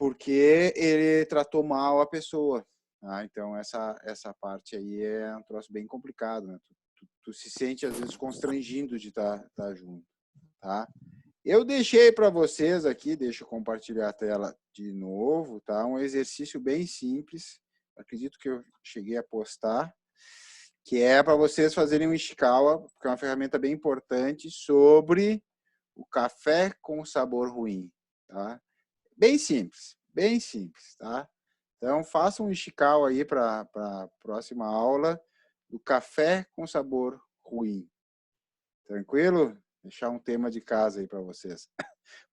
porque ele tratou mal a pessoa. Tá? Então, essa parte aí é um troço bem complicado, né? Tu se sente, às vezes, constrangido de estar junto, tá? Eu deixei para vocês aqui, deixa eu compartilhar a tela de novo, tá? Um exercício bem simples, acredito que eu cheguei a postar, que é para vocês fazerem um Ishikawa, que é uma ferramenta bem importante, sobre o café com sabor ruim, tá? Bem simples, tá? Então, façam um Ishikawa aí para a próxima aula do café com sabor ruim. Tranquilo? Deixar um tema de casa aí para vocês.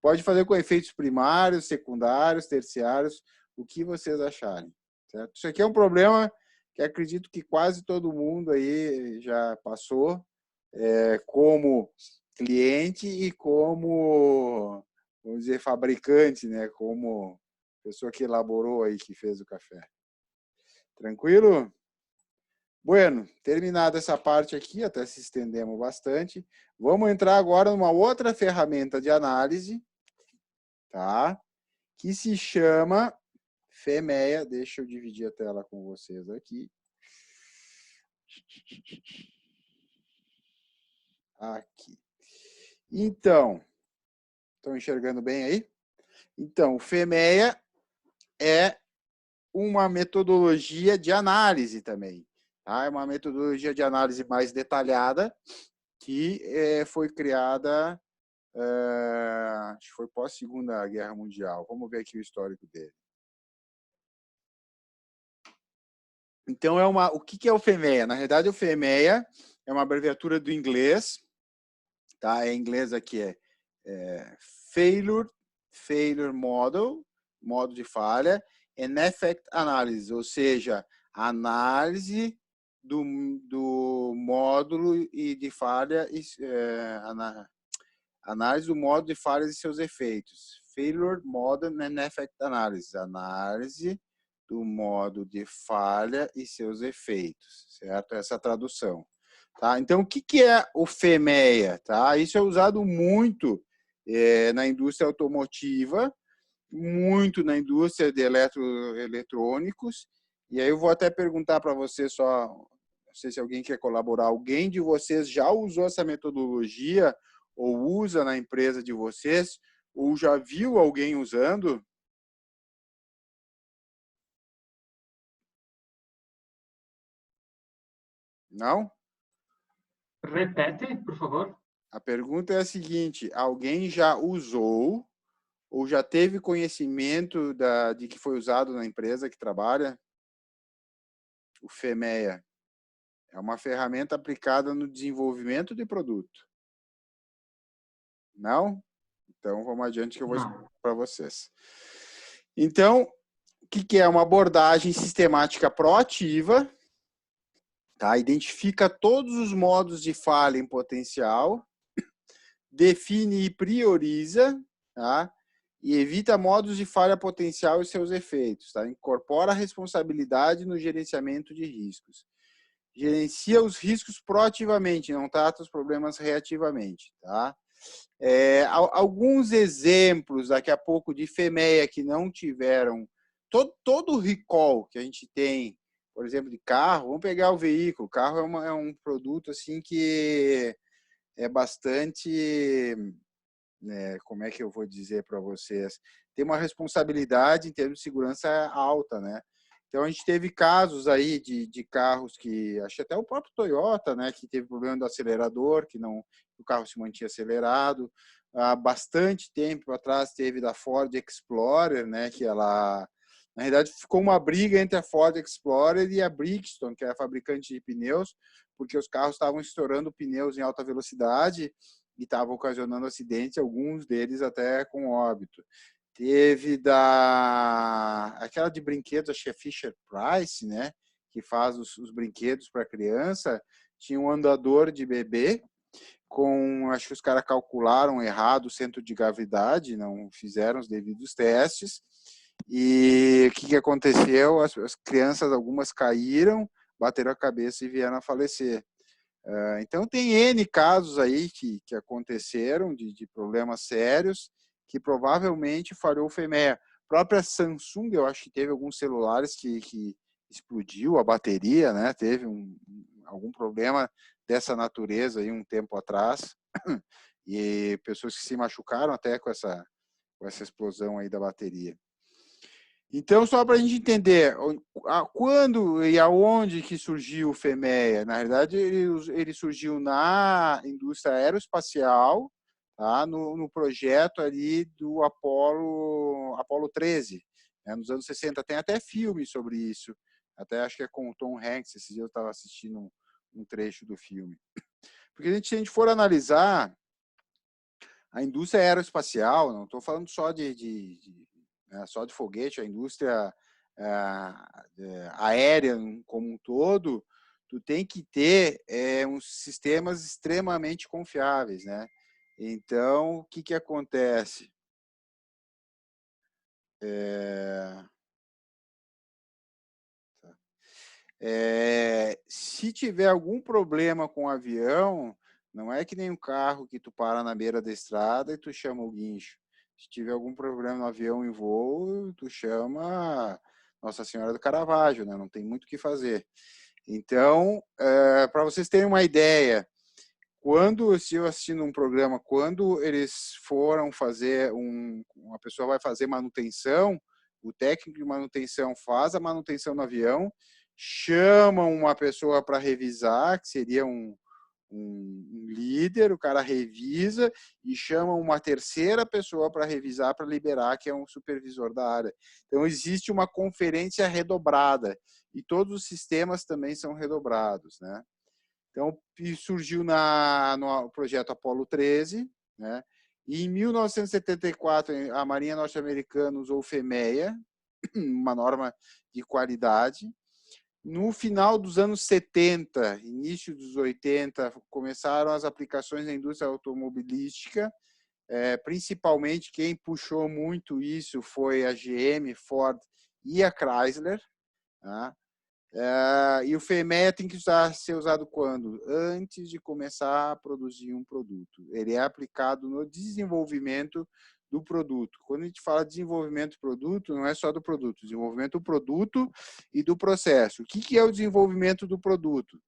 Pode fazer com efeitos primários, secundários, terciários, o que vocês acharem. Certo? Isso aqui é um problema que acredito que quase todo mundo aí já passou, como cliente e como, vamos dizer, fabricante, né? Como pessoa que elaborou aí, que fez o café. Tranquilo? Bueno, terminada essa parte aqui, até se estendemos bastante, vamos entrar agora numa outra ferramenta de análise, tá? Que se chama FEMEA. Deixa eu dividir a tela com vocês aqui. Aqui. Então, estão enxergando bem aí? Então, o FEMEA é uma metodologia de análise também. Tá? É uma metodologia de análise mais detalhada que foi criada, acho que foi pós-Segunda Guerra Mundial. Vamos ver aqui o histórico dele. Então, o que é o FEMEA? Na realidade, o FEMEA é uma abreviatura do inglês, tá? Em inglês aqui Failure Model, modo de falha, and Effect Analysis, ou seja, análise do módulo e de falha, análise do modo de falhas e seus efeitos. Failure Model and Effect Analysis, análise do modo de falha e seus efeitos, certo? Essa é a tradução. Tá? Então, o que é o FEMEA? Tá? Isso é usado muito na indústria automotiva, muito na indústria de eletrônicos, e aí eu vou até perguntar para você só, não sei se alguém quer colaborar, alguém de vocês já usou essa metodologia ou usa na empresa de vocês, ou já viu alguém usando? Não? Repete, por favor. A pergunta é a seguinte: alguém já usou ou já teve conhecimento de que foi usado na empresa que trabalha? O FEMEA é uma ferramenta aplicada no desenvolvimento de produto. Não? Então, vamos adiante que eu vou explicar para vocês. Então, o que é uma abordagem sistemática proativa? Tá? Identifica todos os modos de falha em potencial, define e prioriza, tá? E evita modos de falha potencial e seus efeitos. Tá? Incorpora a responsabilidade no gerenciamento de riscos. Gerencia os riscos proativamente, não trata os problemas reativamente. Tá? Alguns exemplos, daqui a pouco, de FEMEA que não tiveram todo o recall que a gente tem, por exemplo, de carro. Vamos pegar o veículo. O carro é um produto assim que é bastante, como é que eu vou dizer para vocês, tem uma responsabilidade em termos de segurança alta, né? Então, a gente teve casos aí de carros que, acho que até o próprio Toyota, né, que teve problema do acelerador, o carro se mantinha acelerado. Há bastante tempo atrás teve da Ford Explorer, né, que ela, na realidade, ficou uma briga entre a Ford Explorer e a Bridgestone, que é a fabricante de pneus, porque os carros estavam estourando pneus em alta velocidade e estavam ocasionando acidentes, alguns deles até com óbito. Teve aquela de brinquedos, acho que é Fisher Price, né? Que faz os brinquedos para criança. Tinha um andador de bebê acho que os caras calcularam errado o centro de gravidade, não fizeram os devidos testes. E o que aconteceu? As crianças, algumas caíram, bateram a cabeça e vieram a falecer. Então, tem N casos aí que aconteceram de problemas sérios que provavelmente falhou o FEMEA. própria Samsung, eu acho que teve alguns celulares que explodiu a bateria, né? Teve algum problema dessa natureza aí um tempo atrás, e pessoas que se machucaram até com essa explosão aí da bateria. Então, só para a gente entender quando e aonde que surgiu o FEMEA. Na verdade, ele surgiu na indústria aeroespacial, tá? no projeto ali do Apollo 13, né? Nos anos 60. Tem até filme sobre isso, até acho que é com o Tom Hanks. Esses dias eu estava assistindo um trecho do filme. Porque se a gente for analisar a indústria aeroespacial, não estou falando só só de foguete, a indústria aérea como um todo, tu tem que ter uns sistemas extremamente confiáveis, né? Então, o que acontece? Se tiver algum problema com o avião, não é que nem um carro que tu para na beira da estrada e tu chama o guincho. Se tiver algum problema no avião em voo, tu chama Nossa Senhora do Caravaggio, né? Não tem muito o que fazer. Então, para vocês terem uma ideia, se eu assistindo um programa, quando eles foram fazer uma pessoa vai fazer manutenção, o técnico de manutenção faz a manutenção no avião, chamam uma pessoa para revisar, que seria um líder, o cara revisa e chama uma terceira pessoa para revisar, para liberar, que é um supervisor da área. Então, existe uma conferência redobrada e todos os sistemas também são redobrados, né? Então, surgiu no projeto Apollo 13, né? E em 1974, a Marinha Norte-Americana usou o FEMEA, uma norma de qualidade. No final dos anos 70, início dos 80, começaram as aplicações na indústria automobilística. Principalmente, quem puxou muito isso foi a GM, Ford e a Chrysler, tá? E o FEMEA tem que ser usado quando? Antes de começar a produzir um produto. Ele é aplicado no desenvolvimento do produto. Quando a gente fala de desenvolvimento do produto, não é só do produto, desenvolvimento do produto e do processo. O que é o desenvolvimento do produto?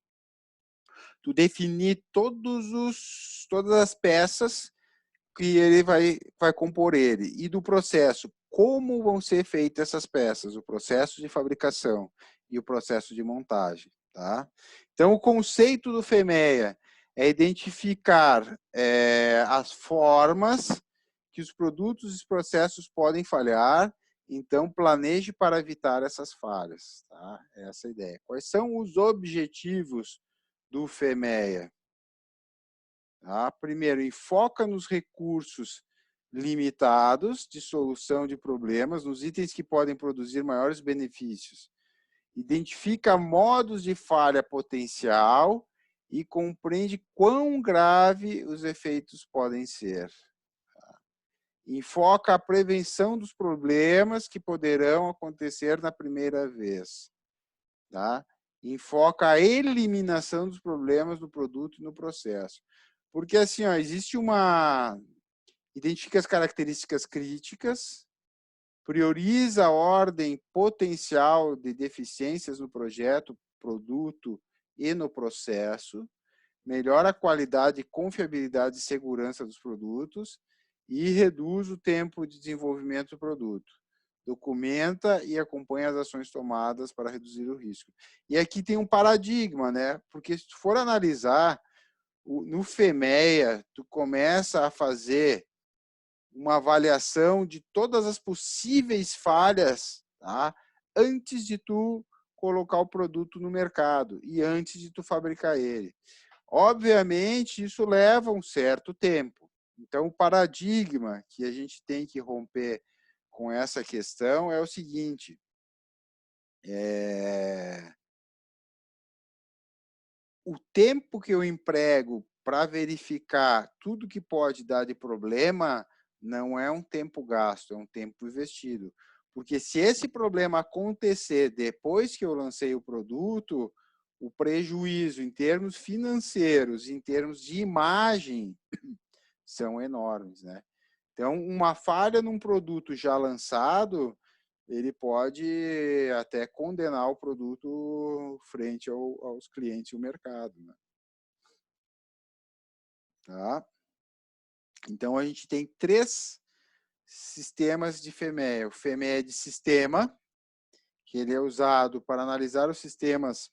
Tu definir todas as peças que ele vai compor ele. E do processo, como vão ser feitas essas peças, o processo de fabricação e o processo de montagem. Tá? Então, o conceito do FEMEA é identificar as formas que os produtos e os processos podem falhar, então planeje para evitar essas falhas. Tá? Essa é a ideia. Quais são os objetivos do FEMEA? Tá? Primeiro, enfoca nos recursos limitados de solução de problemas, nos itens que podem produzir maiores benefícios. Identifica modos de falha potencial e compreende quão grave os efeitos podem ser. Tá? Enfoca a prevenção dos problemas que poderão acontecer na primeira vez. Tá? Enfoca a eliminação dos problemas do produto e no processo. Porque assim, existe identifica as características críticas, prioriza a ordem potencial de deficiências no projeto, produto e no processo, melhora a qualidade, confiabilidade e segurança dos produtos e reduz o tempo de desenvolvimento do produto. Documenta e acompanha as ações tomadas para reduzir o risco. E aqui tem um paradigma, né? Porque se tu for analisar, no FEMEA, tu começa a fazer uma avaliação de todas as possíveis falhas, tá? Antes de tu colocar o produto no mercado e antes de tu fabricar ele. Obviamente, isso leva um certo tempo. Então, o paradigma que a gente tem que romper com essa questão é o seguinte: o tempo que eu emprego para verificar tudo que pode dar de problema não é um tempo gasto, é um tempo investido. Porque se esse problema acontecer depois que eu lancei o produto, o prejuízo em termos financeiros, em termos de imagem, são enormes, né? Então, uma falha num produto já lançado, ele pode até condenar o produto frente aos clientes e o mercado, né? Tá? Então, a gente tem 3 sistemas de FMEA. O FMEA de sistema, que ele é usado para analisar os sistemas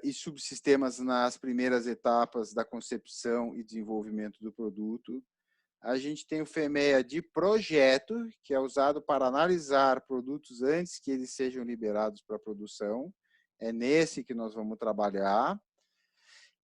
e subsistemas nas primeiras etapas da concepção e desenvolvimento do produto. A gente tem o FMEA de projeto, que é usado para analisar produtos antes que eles sejam liberados para produção. É nesse que nós vamos trabalhar.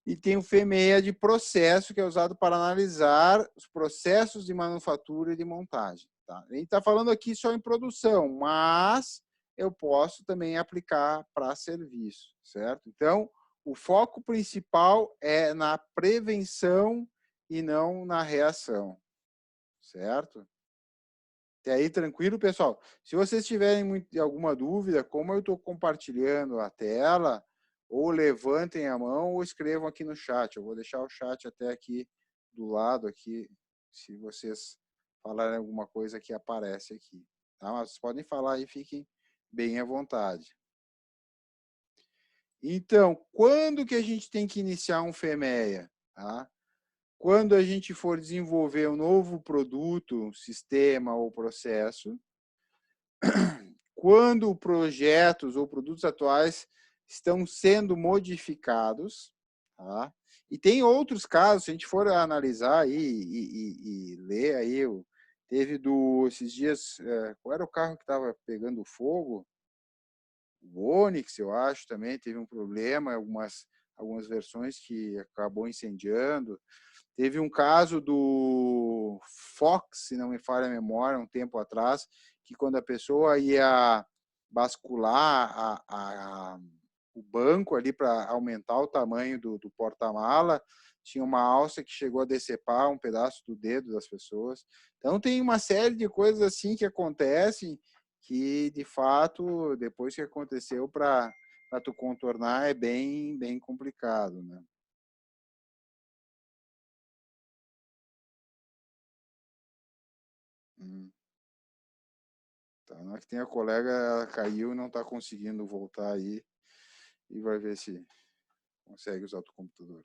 E tem o FMEA de processo, que é usado para analisar os processos de manufatura e de montagem. Tá? A gente está falando aqui só em produção, mas eu posso também aplicar para serviço, certo? Então, o foco principal é na prevenção e não na reação, certo? Até aí, tranquilo, pessoal? Se vocês tiverem alguma dúvida, como eu estou compartilhando a tela, ou levantem a mão ou escrevam aqui no chat. Eu vou deixar o chat até aqui do lado, aqui, se vocês falarem alguma coisa que aparece aqui. Tá? Mas vocês podem falar e fiquem bem à vontade. Então, quando que a gente tem que iniciar um FMEA? Tá? Quando a gente for desenvolver um novo produto, sistema ou processo, quando projetos ou produtos atuais estão sendo modificados, tá? E tem outros casos, se a gente for analisar aí e ler aí, teve esses dias, qual era o carro que estava pegando fogo? O Onix, eu acho, também teve um problema, algumas versões que acabou incendiando. Teve um caso do Fox, se não me falha a memória, um tempo atrás, que quando a pessoa ia bascular o banco ali para aumentar o tamanho do porta-mala, tinha uma alça que chegou a decepar um pedaço do dedo das pessoas. Então, tem uma série de coisas assim que acontecem que, de fato, depois que aconteceu, para tu contornar é bem complicado, né? Tá, na hora que tem a colega, ela caiu e não está conseguindo voltar aí e vai ver se consegue usar o computador.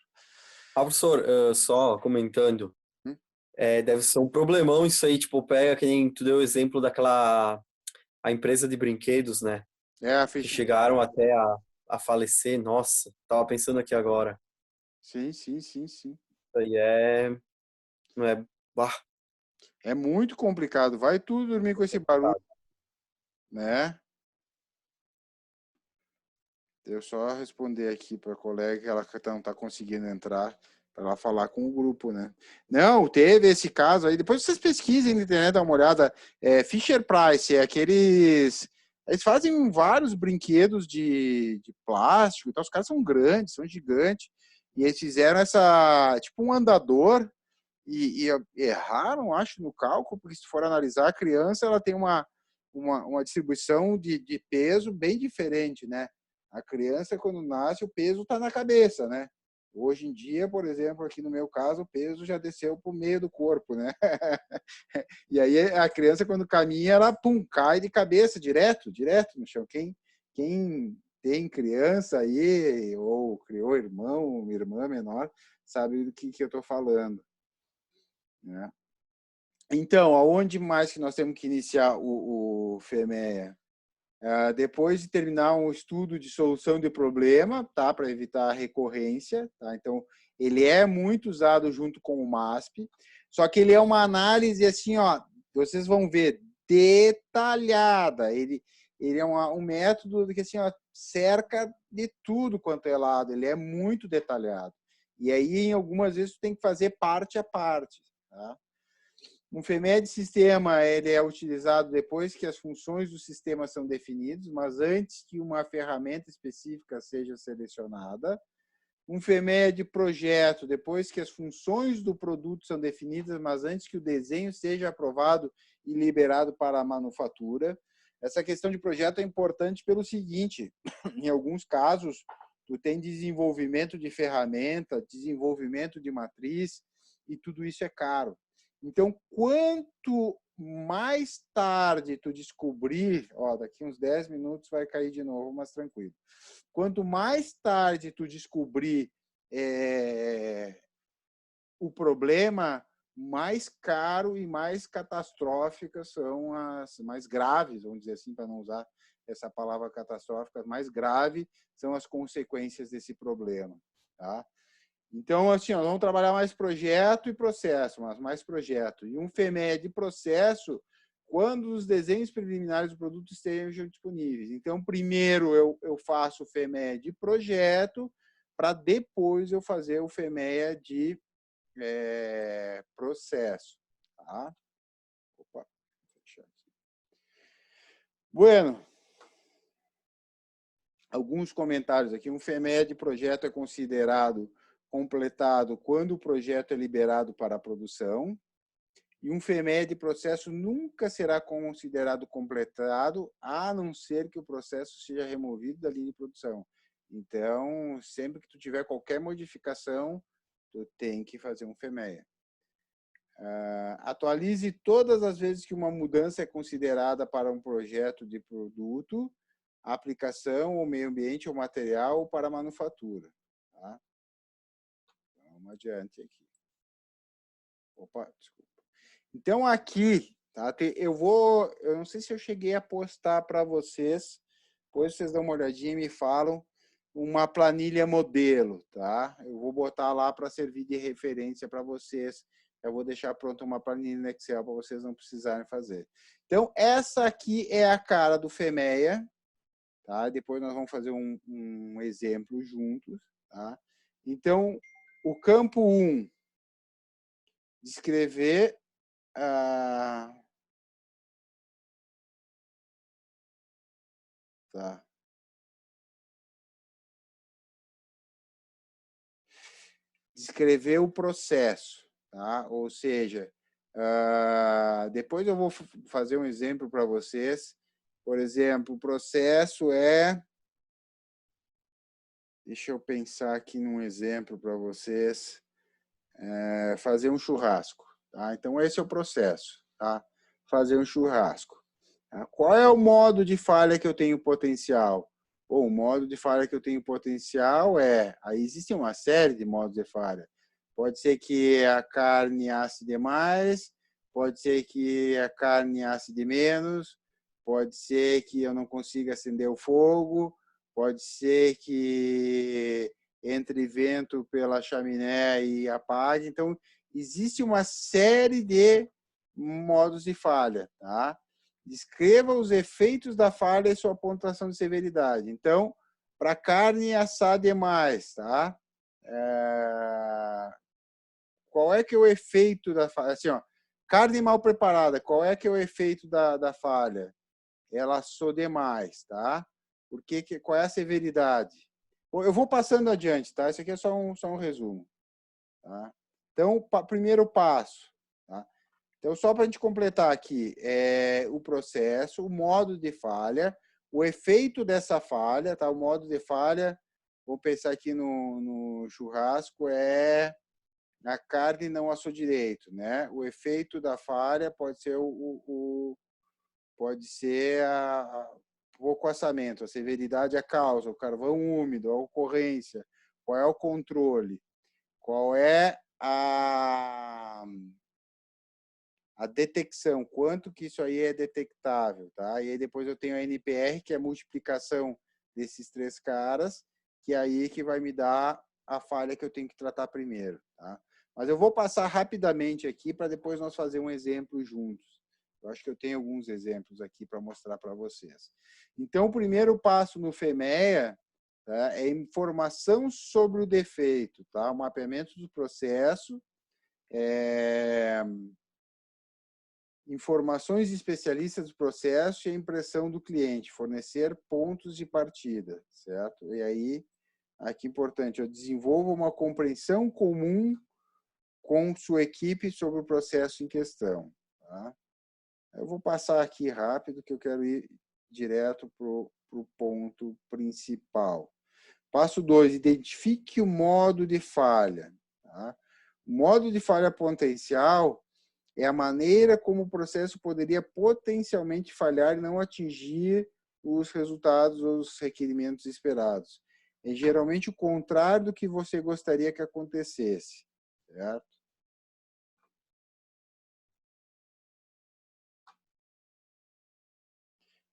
Professor, só comentando, Hum? deve ser um problemão isso aí, tipo, pega que nem tu deu o exemplo a empresa de brinquedos, né? Que chegaram até a falecer, nossa, tava pensando aqui agora. Sim. Isso aí não é, bah. É muito complicado, vai tudo dormir com esse barulho, né? Eu só responder aqui para a colega que ela não está conseguindo entrar para ela falar com o grupo, né? Não, teve esse caso aí. Depois vocês pesquisem na internet, dá uma olhada. Fisher Price, eles fazem vários brinquedos de plástico. Então, os caras são grandes, são gigantes. E eles fizeram tipo um andador e erraram, acho, no cálculo, porque se for analisar, a criança ela tem uma distribuição de peso bem diferente, né? A criança, quando nasce, o peso está na cabeça, né? Hoje em dia, por exemplo, aqui no meu caso, o peso já desceu para o meio do corpo, né? E aí a criança, quando caminha, ela cai de cabeça direto no chão. Quem tem criança aí, ou criou irmão, irmã menor, sabe do que eu estou falando, né? Então, aonde mais que nós temos que iniciar o FMEA? Depois de terminar um estudo de solução de problema, tá, para evitar a recorrência, tá? Então, ele é muito usado junto com o MASP, só que ele é uma análise assim, ó, vocês vão ver, detalhada. Ele é um método que assim, ó, cerca de tudo quanto é lado, ele é muito detalhado. E aí, em algumas vezes, tu tem que fazer parte a parte, tá? Um FMEA de sistema ele é utilizado depois que as funções do sistema são definidas, mas antes que uma ferramenta específica seja selecionada. Um FMEA de projeto, depois que as funções do produto são definidas, mas antes que o desenho seja aprovado e liberado para a manufatura. Essa questão de projeto é importante pelo seguinte, em alguns casos, tu tem desenvolvimento de ferramenta, desenvolvimento de matriz, e tudo isso é caro. Então, quanto mais tarde tu descobrir, ó, daqui uns 10 minutos vai cair de novo, mas tranquilo. Quanto mais tarde tu descobrir o problema, mais caro e mais catastróficas são as mais graves, vamos dizer assim, para não usar essa palavra catastrófica, mais grave são as consequências desse problema, tá? Então, assim, ó, vamos trabalhar mais projeto e processo, mas mais projeto. E um FMEA de processo, quando os desenhos preliminares do produto estejam disponíveis. Então, primeiro eu faço o FMEA de projeto, para depois eu fazer o FMEA de processo. Tá? Opa, vou fechar aqui. Bueno. Alguns comentários aqui. Um FMEA de projeto é considerado completado quando o projeto é liberado para a produção. E um FMEA de processo nunca será considerado completado, a não ser que o processo seja removido da linha de produção. Então, sempre que tu tiver qualquer modificação, tu tem que fazer um FMEA. Atualize todas as vezes que uma mudança é considerada para um projeto de produto, aplicação, ou meio ambiente, ou material, ou para manufatura. Tá? Vamos adiante aqui. Opa, desculpa. Então, aqui, tá? Eu não sei se eu cheguei a postar para vocês, depois vocês dão uma olhadinha e me falam, uma planilha modelo, tá? Eu vou botar lá para servir de referência para vocês. Eu vou deixar pronta uma planilha no Excel para vocês não precisarem fazer. Então, essa aqui é a cara do FMEA, tá? Depois nós vamos fazer um exemplo juntos, tá? Então, o campo 1, descrever tá. Descrever o processo, tá? Ou seja, depois eu vou fazer um exemplo para vocês. Por exemplo, o processo é... Deixa eu pensar aqui num exemplo para vocês. Fazer um churrasco, tá? Então, esse é o processo, tá? Fazer um churrasco. Tá? Qual é o modo de falha que eu tenho potencial? Bom, o modo de falha que eu tenho potencial aí existe uma série de modos de falha. Pode ser que a carne asse demais, pode ser que a carne asse de menos, pode ser que eu não consiga acender o fogo, pode ser que entre vento pela chaminé e apague. Então, existe uma série de modos de falha, tá? Descreva os efeitos da falha e sua pontuação de severidade. Então, para carne assar demais, tá? Qual é que é o efeito da falha? Assim, ó, carne mal preparada, qual é que é o efeito da falha? Ela assou demais, tá? Qual é a severidade? Eu vou passando adiante, tá? Isso aqui é só um resumo. Tá? Então, primeiro passo. Tá? Então, só para a gente completar aqui, o processo, o modo de falha, o efeito dessa falha, tá? O modo de falha, vou pensar aqui no churrasco, a carne não assou direito, né? O efeito da falha pode ser o coaçamento, a severidade, a causa, o carvão úmido, a ocorrência, qual é o controle, qual é a detecção, quanto que isso aí é detectável, tá? E aí depois eu tenho a NPR, que é a multiplicação desses três caras, que é aí que vai me dar a falha que eu tenho que tratar primeiro, tá? Mas eu vou passar rapidamente aqui para depois nós fazer um exemplo juntos. Eu acho que eu tenho alguns exemplos aqui para mostrar para vocês. Então, o primeiro passo no FMEA, tá, é informação sobre o defeito, tá? O mapeamento do processo, informações especialistas do processo e a impressão do cliente, fornecer pontos de partida, certo? E aí, aqui importante, eu desenvolvo uma compreensão comum com sua equipe sobre o processo em questão, tá? Eu vou passar aqui rápido, que eu quero ir direto para o ponto principal. Passo 2, identifique o modo de falha. Tá? O modo de falha potencial é a maneira como o processo poderia potencialmente falhar e não atingir os resultados ou os requerimentos esperados. É geralmente o contrário do que você gostaria que acontecesse, certo?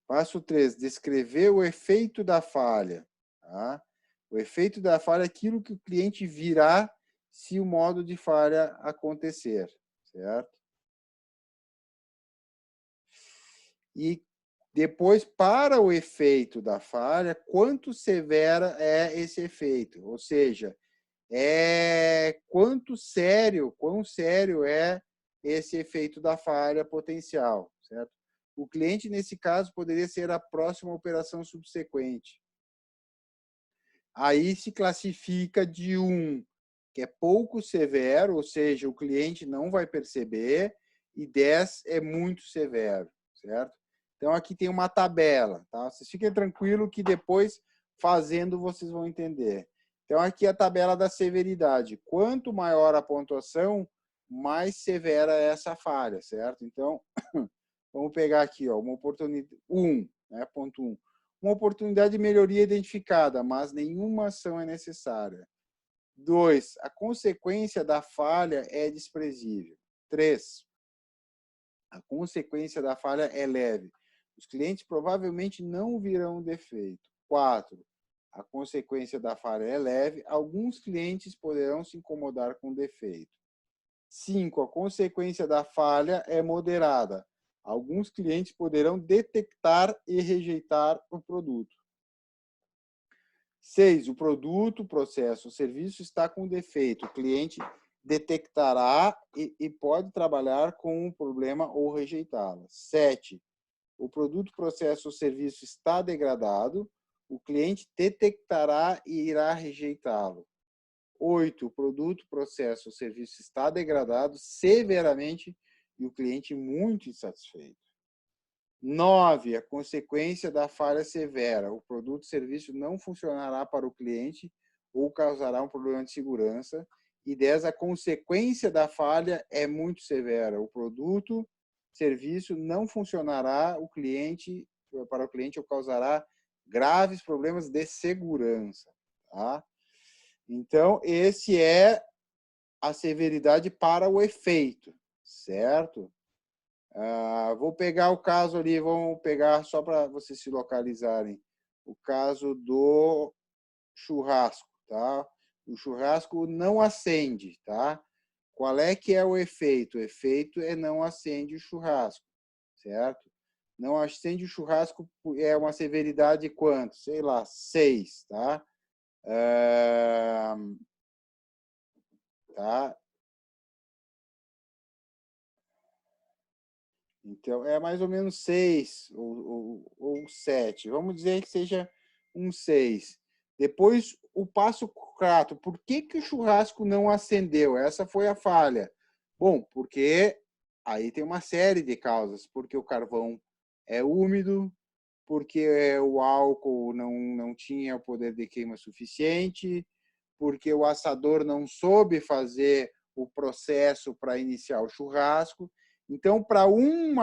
Passo 3, descrever o efeito da falha. Tá? O efeito da falha é aquilo que o cliente virá se o modo de falha acontecer, certo? E depois, para o efeito da falha, quanto severa é esse efeito? Ou seja, quão sério é esse efeito da falha potencial, certo? O cliente, nesse caso, poderia ser a próxima operação subsequente. Aí se classifica de 1, que é pouco severo, ou seja, o cliente não vai perceber, e 10 é muito severo, certo? Então, aqui tem uma tabela, tá? Vocês fiquem tranquilos que depois, fazendo, vocês vão entender. Então, aqui é a tabela da severidade. Quanto maior a pontuação, mais severa é essa falha, certo? Então, vamos pegar aqui, ó, uma oportunidade, 1, né, ponto 1. Uma oportunidade de melhoria identificada, mas nenhuma ação é necessária. 2, a consequência da falha é desprezível. 3, a consequência da falha é leve. Os clientes provavelmente não virão defeito. 4, a consequência da falha é leve. Alguns clientes poderão se incomodar com defeito. 5, a consequência da falha é moderada. Alguns clientes poderão detectar e rejeitar o produto. 6, o produto, processo, o serviço está com defeito. O cliente detectará e pode trabalhar com um problema ou rejeitá-lo. 7, o produto, processo ou serviço está degradado. O cliente detectará e irá rejeitá-lo. 8, o produto, processo ou serviço está degradado severamente e o cliente muito insatisfeito. 9, a consequência da falha severa. O produto ou serviço não funcionará para o cliente ou causará um problema de segurança. E 10, a consequência da falha é muito severa. O produto, serviço não funcionará para o cliente ou causará graves problemas de segurança. Tá? Então, esse é a severidade para o efeito, certo? Vou pegar o caso ali, vamos pegar só para vocês se localizarem, o caso do churrasco, tá? O churrasco não acende, tá? Qual é que é o efeito? O efeito é não acende o churrasco, certo? Não acende o churrasco é uma severidade quanto? Sei lá, 6, tá? Tá? Então, é mais ou menos 6 ou 7. Vamos dizer que seja um 6. Depois, o passo 4. Por que o churrasco não acendeu? Essa foi a falha. Bom, porque aí tem uma série de causas. Porque o carvão é úmido, porque o álcool não tinha o poder de queima suficiente, porque o assador não soube fazer o processo para iniciar o churrasco. Então, para um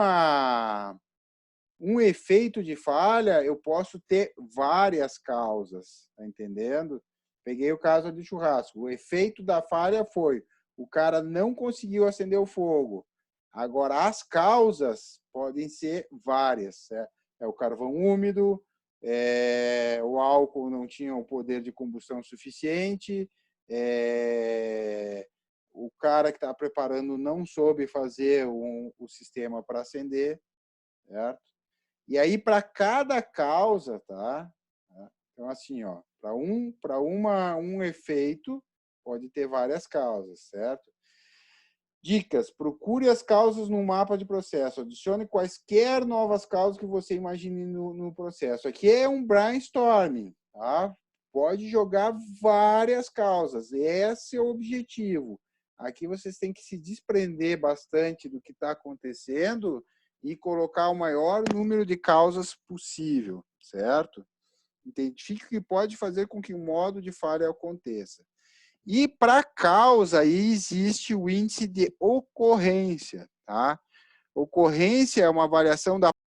efeito de falha, eu posso ter várias causas, tá entendendo? Peguei o caso do churrasco. O efeito da falha foi o cara não conseguiu acender o fogo. Agora, as causas podem ser várias. É o carvão úmido, o álcool não tinha o poder de combustão suficiente, o cara que está preparando não soube fazer o sistema para acender, certo? E aí, para cada causa, tá? Então, assim, ó, para um efeito, pode ter várias causas, certo? Dicas: procure as causas no mapa de processo. Adicione quaisquer novas causas que você imagine no processo. Aqui é um brainstorming, tá? Pode jogar várias causas. Esse é o objetivo. Aqui vocês têm que se desprender bastante do que está acontecendo e colocar o maior número de causas possível, certo? Identifique o que pode fazer com que o modo de falha aconteça. E para causa aí existe o índice de ocorrência, tá? Ocorrência é uma variação da